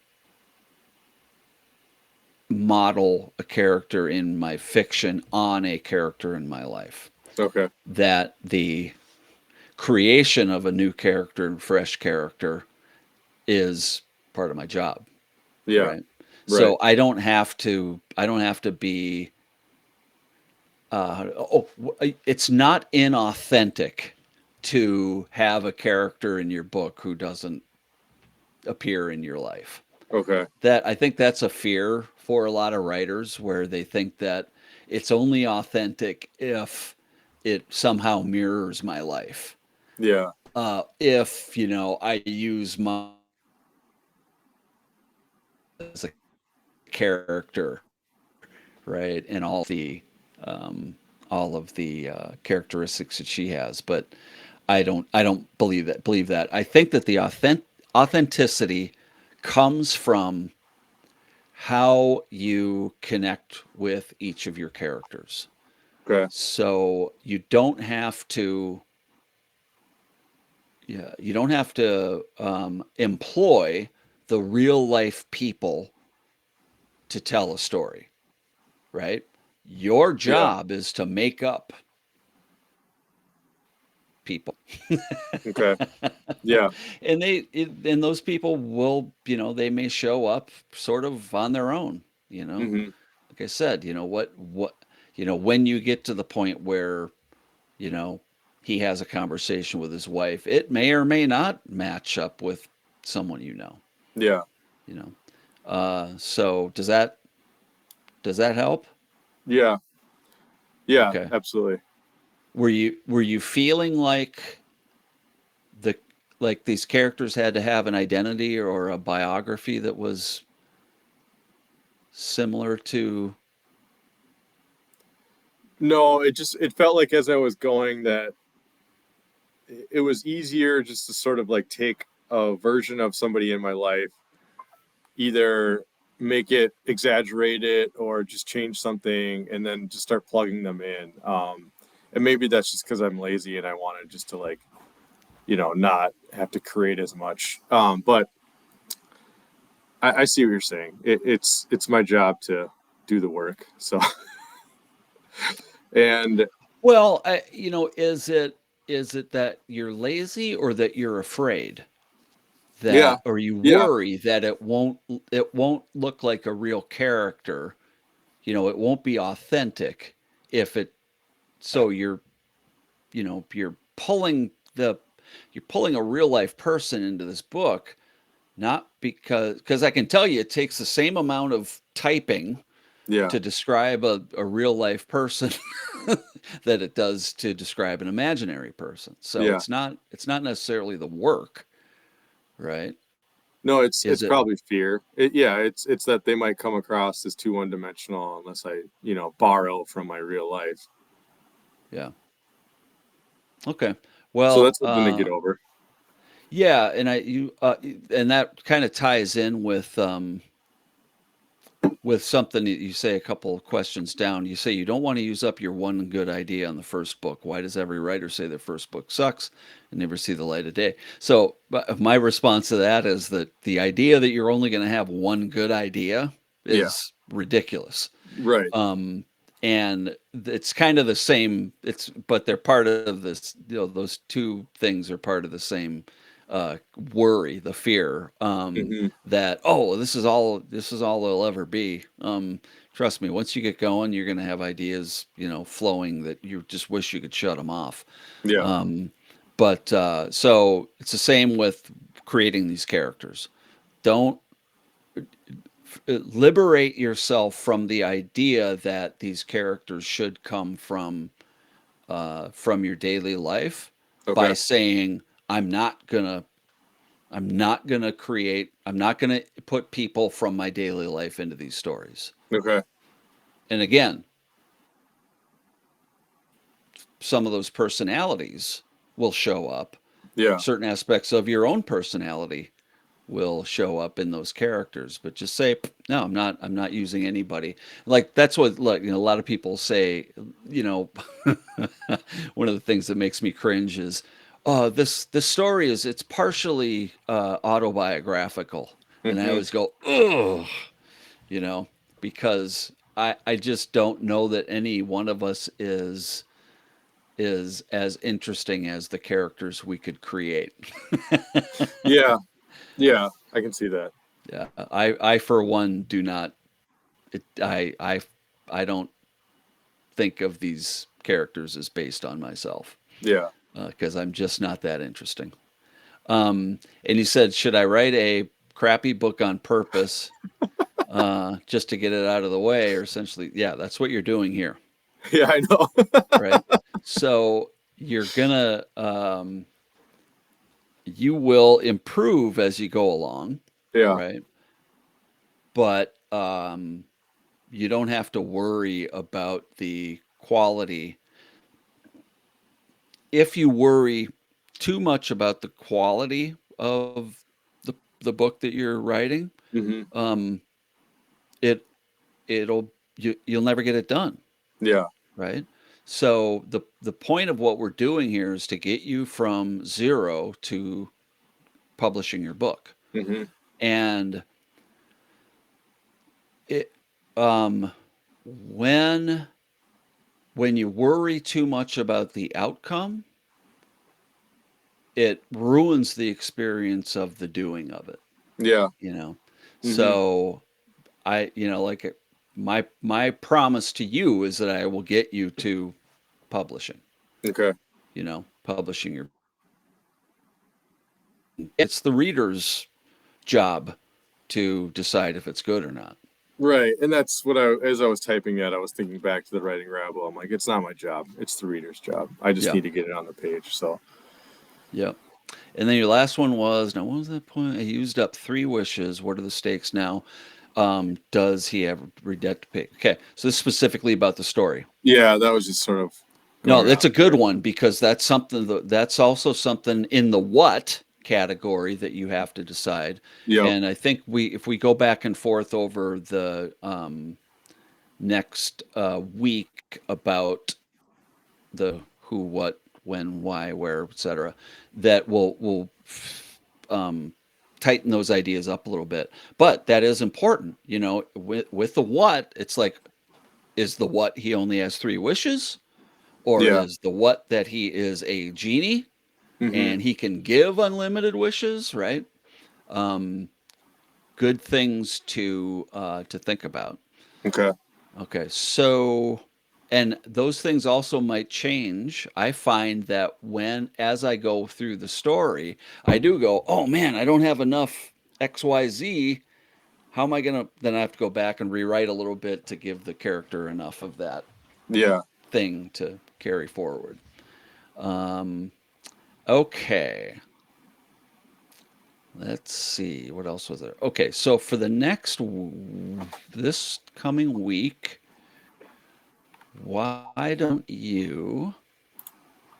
model a character in my fiction on a character in my life. Okay. That the creation of a new character and fresh character is part of my job, Yeah. right? Right. So I don't have to be it's not inauthentic to have a character in your book who doesn't appear in your life. Okay. That I think that's a fear for a lot of writers where they think that it's only authentic if it somehow mirrors my life. Yeah. If I use my character, right, and all of the characteristics that she has. But I don't believe that. I think that the authenticity comes from how you connect with each of your characters. Okay. So you don't have to, yeah, you don't have to employ the real life people to tell a story, right? Your Yeah. job is to make up people. Okay. Yeah. And those people will, they may show up sort of on their own, you know. Hmm. Like I said, when you get to the point where, you know, he has a conversation with his wife, it may or may not match up with someone Yeah. you know. So does that help? Yeah. Yeah. Okay. Absolutely. Were you feeling the like these characters had to have an identity or a biography that was similar to? No, it felt like as I was going that it was easier just to sort of like take a version of somebody in my life, either make it exaggerate it or just change something and then just start plugging them in. And maybe that's just because I'm lazy and I wanted just to like, not have to create as much. But I see what you're saying. It's my job to do the work. So and Well, is it that you're lazy or that you're afraid yeah, that or you yeah, worry that it won't look like a real character, it won't be authentic if it so you're you're pulling a real life person into this book, not because I can tell you it takes the same amount of typing yeah, to describe a real life person that it does to describe an imaginary person. So yeah. it's not necessarily the work, right? No, Is it's it? probably fear. Yeah, it's that they might come across as too one dimensional unless I, borrow from my real life. Yeah. Okay. So Well, that's something to get over. yeah, and that kind of ties in with something that you say a couple of questions down. You say you don't want to use up your one good idea on the first book. Why does every writer say their first book sucks and never see the light of day? So, my response to that is that the idea that you're only going to have one good idea Yeah, is ridiculous. right. Um, and it's kind of the same. But they're part of this. Those two things are part of the same worry, the fear Hmm. that, oh, this is all it'll ever be. Trust me, once you get going, you're going to have ideas, flowing that you just wish you could shut them off. Yeah. Um, but so it's the same with creating these characters. Don't liberate yourself from the idea that these characters should come from your daily life by Okay. saying, I'm not gonna I'm not gonna put people from my daily life into these stories. Okay. And again, some of those personalities will show up. Yeah. Certain aspects of your own personality will show up in those characters, but just say, no, I'm not using anybody. Like that's what, like, a lot of people say, you know one of the things that makes me cringe is, oh, this story it's partially autobiographical. And I Hmm. always go, ugh, you know because I just don't know that any one of us is as interesting as the characters we could create. Yeah. Yeah. I can see that. Yeah, I for one do not. I don't think of these characters as based on myself, Yeah. because I'm just not that interesting. And you said, should I write a crappy book on purpose, just to get it out of the way? Or essentially, yeah, that's what you're doing here, Yeah. I know. right? So you will improve as you go along, Yeah. right? But um, you don't have to worry about the quality. If you worry too much about the quality of the book that you're writing, Hmm. um, it you'll never get it done, Yeah. right? So the point of what we're doing here is to get you from zero to publishing your book. Hmm. And it um when when you worry too much about the outcome, it ruins the experience of the doing of it, Yeah. you know. Hmm. So like my promise to you is that I will get you to publishing, Okay. publishing your book. It's the reader's job to decide if it's good or not. Right. And that's what as I was typing that, I was thinking back to the Writing Rabble. I'm like, it's not my job. It's the reader's job. I just Yeah. need to get it on the page. So, Yep. And then your last one was, now what was that point? I used up three wishes. What are the stakes now? Does he have redemptive pay? Okay, so this is specifically about the story. yeah, that was just sort of No, going that's off a good there. one because that's also something in the what category that you have to decide. Yep. And I think if we go back and forth over the next week about the who, what, when, why, where, etc., that will um, tighten those ideas up a little bit. But that is important, with the what, it's like, is the what he only has three wishes, or Yeah. is the what that he is a genie Hmm. and he can give unlimited wishes, right? Um, Good things to think about. Okay. Okay, so and those things also might change. I find that as I go through the story, I do go, oh man, I don't have enough XYZ. How am I gonna? Then I have to go back and rewrite a little bit to give the character enough of that Yeah. thing to carry forward. Um, okay, let's see. What else was there? Okay, so for the this coming week, why don't you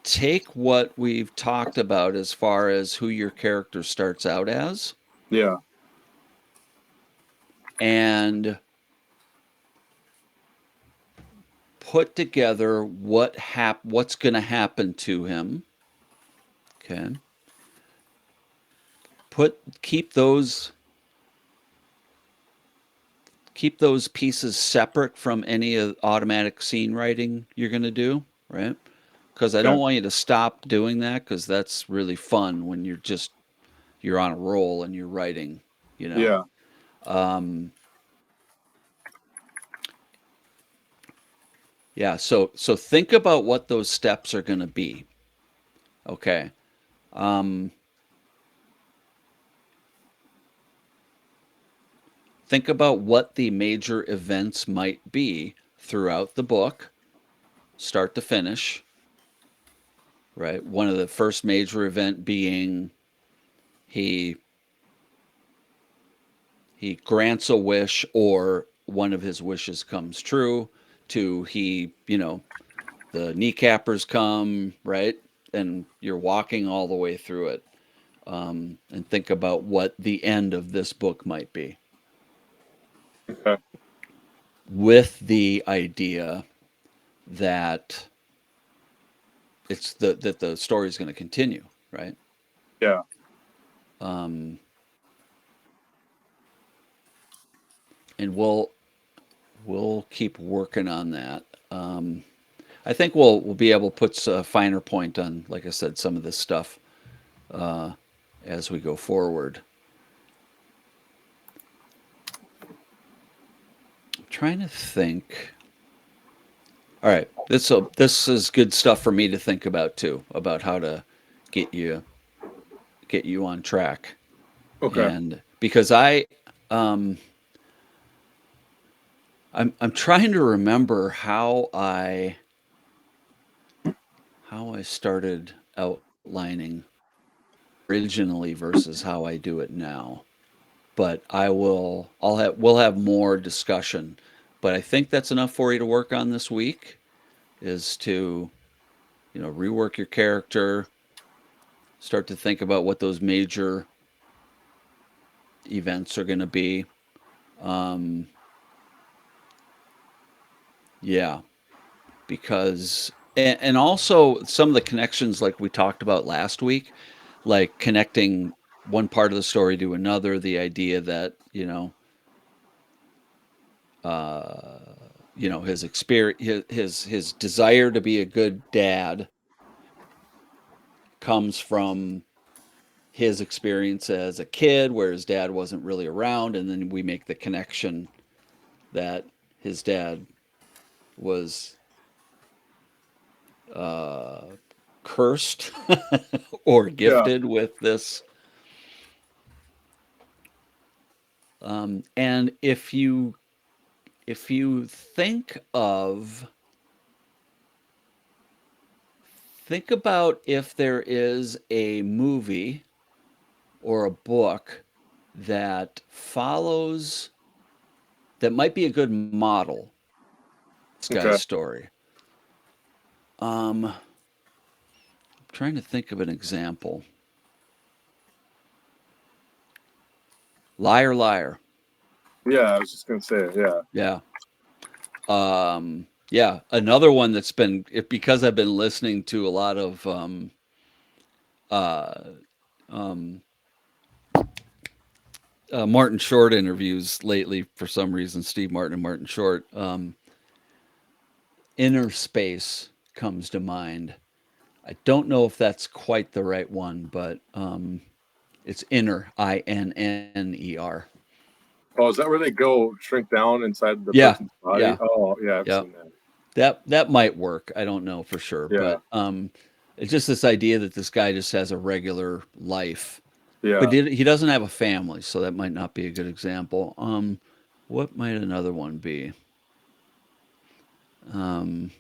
take what we've talked about as far as who your character starts out as Yeah. and put together what's going to happen to him. Okay. Put keep those pieces separate from any automatic scene writing you're going to do, right? Because I don't Okay. want you to stop doing that because that's really fun when you're on a roll and you're writing, you know. Yeah. Um, yeah, so think about what those steps are going to be. Okay. Um, think about what the major events might be throughout the book, start to finish, right? One of the first major event being he he grants a wish or one of his wishes comes true to the kneecappers come, right? And you're walking all the way through it. And think about what the end of this book might be Okay. with the idea that that the story is going to continue, right? Yeah. Um, and we'll keep working on that. I think we'll be able to put a finer point on, like I said, some of this stuff uh, as we go forward. I'm trying to think. All right, this is good stuff for me to think about too, about how to get you get you on track, Okay. and because um, I'm trying to remember how I started outlining originally versus how I do it now. but we'll have more discussion. But I think that's enough for you to work on this week is to, rework your character, start to think about what those major events are going to be. Um, yeah, because and also some of the connections like we talked about last week, like connecting one part of the story to another, the idea that, uh, his experience, his desire to be a good dad comes from his experience as a kid, where his dad wasn't really around, and then we make the connection that his dad was uh, cursed or Yeah. gifted with this. And if you think about if there is a movie or a book that follows that might be a good model this guy's Okay. story. I'm trying to think of an example. Liar, liar. Yeah, I was just gonna say, yeah. Yeah. Yeah. Another one that's been because I've been listening to a lot of uh, um, Martin Short interviews lately for some reason. Steve Martin and Martin Short. Inner Space comes to mind. I don't know if that's quite the right one, but it's Inner, Inner. Oh, is that where they go shrink down inside the Yeah, person's body? yeah, Oh, yeah, I've yeah. seen that. That might work. I don't know for sure, Yeah, but it's just this idea that this guy just has a regular life, but yeah. he doesn't have a family, so that might not be a good example. What might another one be? Um,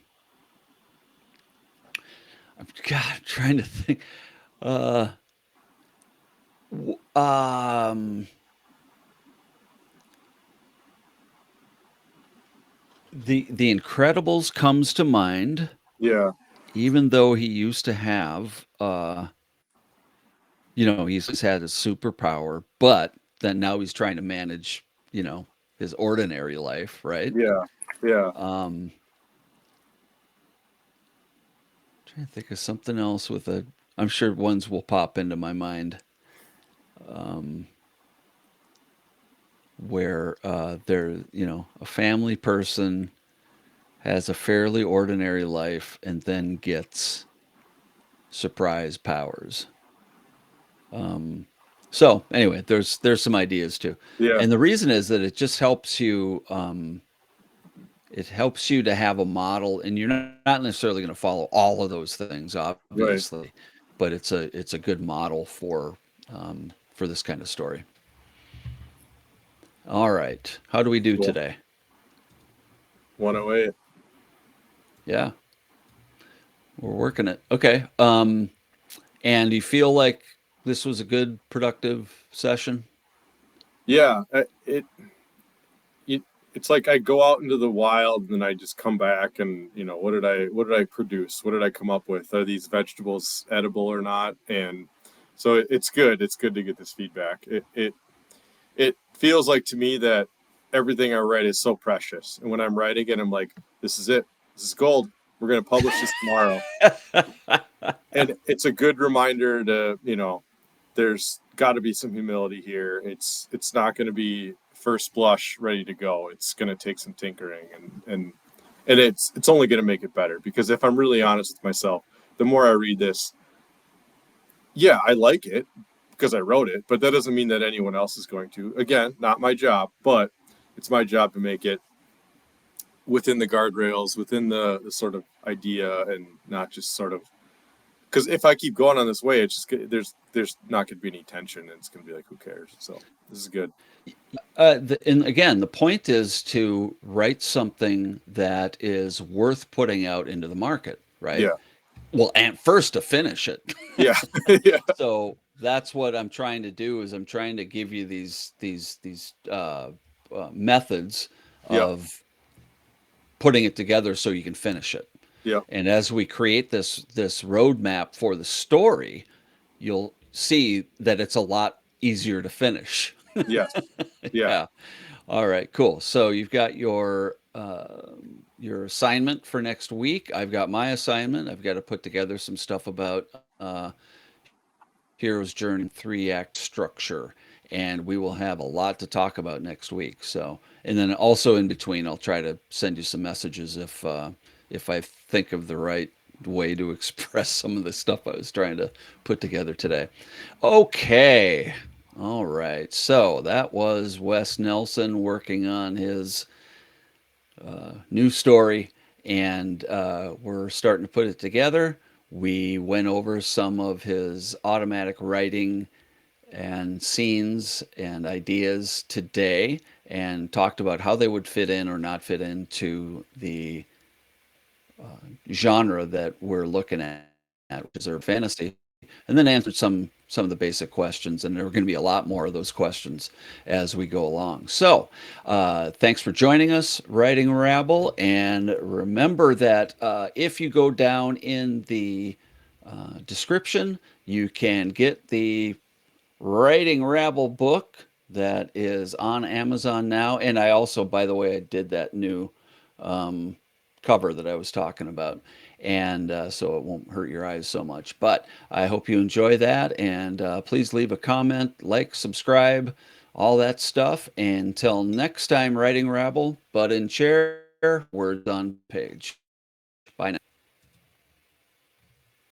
I'm trying to think. Uh, w- um, the Incredibles comes to mind, Yeah, even though he used to have, he's had a superpower, but then now he's trying to manage, his ordinary life, right? yeah, yeah. Um, Trying to think of something else with a. I'm sure ones will pop into my mind um, where a family person has a fairly ordinary life and then gets surprise powers. Um, so anyway, there's some ideas too, Yeah, and the reason is that it just helps you. It helps you to have a model, and you're not necessarily going to follow all of those things, obviously, right. but it's a good model for this kind of story. All right, how do we do Cool. today? 108. Yeah, we're working it. Okay. And do you feel like this was a good, productive session? Yeah, it it's like I go out into the wild and then I just come back and what did I produce? What did I come up with? Are these vegetables edible or not? And so it's good. It's good to get this feedback. It feels like to me that everything I write is so precious. And when I'm writing it, I'm like, this is it. This is gold. We're gonna publish this tomorrow. And it's a good reminder to, there's got to be some humility here. It's not going to be first blush ready to go. It's going to take some tinkering and it's only going to make it better because if I'm really honest with myself, the more I read this, yeah, I like it because I wrote it, but that doesn't mean that anyone else is going to. Again, not my job, but it's my job to make it within the guardrails, within the sort of idea and not just sort of because if I keep going on this way, it's just there's not going to be any tension, and it's going to be like, who cares? So this is good. And again, the point is to write something that is worth putting out into the market, right? Yeah, Well, and first to finish it. yeah, yeah, So that's what I'm trying to do is I'm trying to give you these methods Yep. of putting it together so you can finish it. Yep. And as we create this roadmap for the story, you'll see that it's a lot easier to finish. Yes. Yeah. Yeah. All right. Cool. So you've got your assignment for next week. I've got my assignment. I've got to put together some stuff about Hero's Journey and 3 act structure. And we will have a lot to talk about next week. So, and then also in between, I'll try to send you some messages if I think of the right way to express some of the stuff I was trying to put together today. Okay. All right. So that was Wes Nelson working on his new story, and we're starting to put it together. We went over some of his automatic writing and scenes and ideas today and talked about how they would fit in or not fit into the genre that we're looking at, which is urban fantasy, and then answered some of the basic questions. And there are going to be a lot more of those questions as we go along. So, thanks for joining us, Writing Rabble, and remember that if you go down in the description, you can get the Writing Rabble book that is on Amazon now. And I also, by the way, I did that new um, cover that I was talking about. And so it won't hurt your eyes so much. But I hope you enjoy that. And please leave a comment, like, subscribe, all that stuff. Until next time, Writing Rabble, butt in chair, words on page. Bye now.